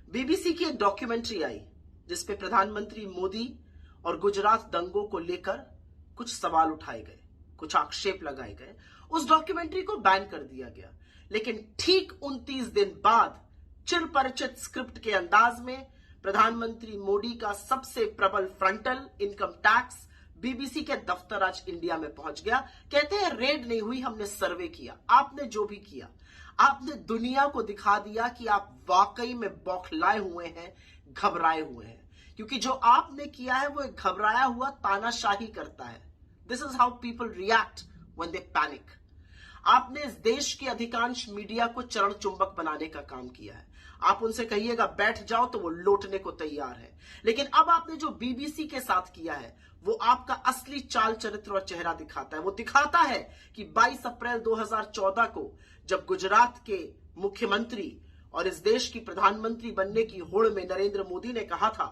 BBC की एक documentary आई जिसपे प्रधानमंत्री मोदी और गुजरात दंगों को लेकर कुछ सवाल उठाए गए, कुछ आक्षेप लगाए गए। उस डॉक्यूमेंट्री को बैन कर दिया गया, लेकिन ठीक 29 दिन बाद चिरपरिचित स्क्रिप्ट के अंदाज में प्रधानमंत्री मोदी का सबसे प्रबल फ्रंटल इनकम टैक्स बीबीसी के दफ्तर आज इंडिया में पहुंच गया। कहते हैं रेड नहीं हुई, हमने सर्वे किया। आपने जो भी किया, आपने दुनिया को दिखा दिया कि आप वाकई में बौखलाए हुए हैं, घबराए हुए हैं, क्योंकि जो आपने किया है वो एक घबराया हुआ तानाशाही करता है। This is how people react when they panic. आपने इस देश के अधिकांश मीडिया को चरण चुंबक बनाने का काम किया है। आप उनसे कहिएगा बैठ जाओ तो वो लौटने को तैयार है। लेकिन अब आपने जो बीबीसी के साथ किया है वो आपका असली चाल चरित्र और चेहरा दिखाता है। वो दिखाता है कि 22 अप्रैल 2014 को जब गुजरात के मुख्यमंत्री और इस देश की प्रधानमंत्री बनने की होड़ में नरेंद्र मोदी ने कहा था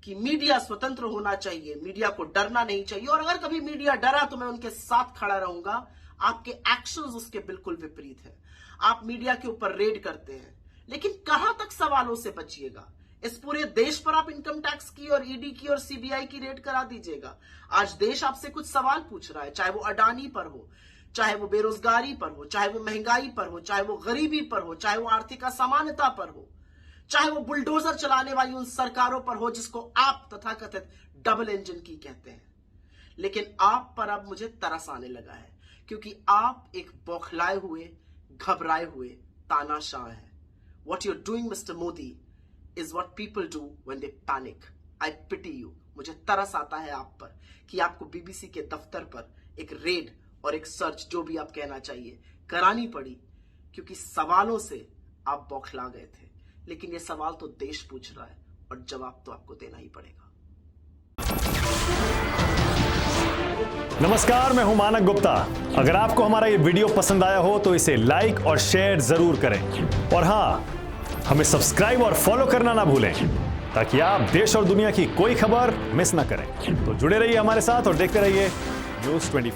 कि मीडिया स्वतंत्र होना चाहिए, मीडिया को डरना नहीं चाहिए, और अगर कभी मीडिया डरा तो मैं उनके साथ खड़ा रहूंगा। आपके एक्शंस उसके बिल्कुल विपरीत है। आप मीडिया के ऊपर रेड करते हैं, लेकिन कहां तक सवालों से बचिएगा? इस पूरे देश पर आप इनकम टैक्स की और ईडी की और सीबीआई की रेड करा दीजिएगा। आज देश आपसे कुछ सवाल पूछ रहा है, चाहे वो अडानी पर हो, चाहे वो बेरोजगारी पर हो, चाहे वो महंगाई पर हो, चाहे वो गरीबी पर हो, चाहे वो आर्थिक असमानता पर हो, चाहे वो बुलडोजर चलाने वाली उन सरकारों पर हो जिसको आप तथाकथित डबल इंजन की कहते हैं। लेकिन आप पर अब मुझे तरस आने लगा है, क्योंकि आप एक बौखलाए हुए, घबराए हुए तानाशाह हैं। What you're doing, Mr. Modi, is what people do when they panic. I pity you. मुझे तरस आता है आप पर कि आपको बीबीसी के दफ्तर पर एक रेड और एक सर्च, जो भी आप कहना चाहिए, करानी पड़ी, क्योंकि सवालों से आप बौखला गए थे। लेकिन ये सवाल तो देश पूछ रहा है और जवाब तो आपको देना ही पड़ेगा। नमस्कार, मैं हूं मानक गुप्ता। अगर आपको हमारा ये वीडियो पसंद आया हो तो इसे लाइक और शेयर जरूर करें, और हाँ, हमें सब्सक्राइब और फॉलो करना ना भूलें ताकि आप देश और दुनिया की कोई खबर मिस ना करें। तो जुड़े रहिए हमारे साथ और देखते रहिए न्यूज़ 24।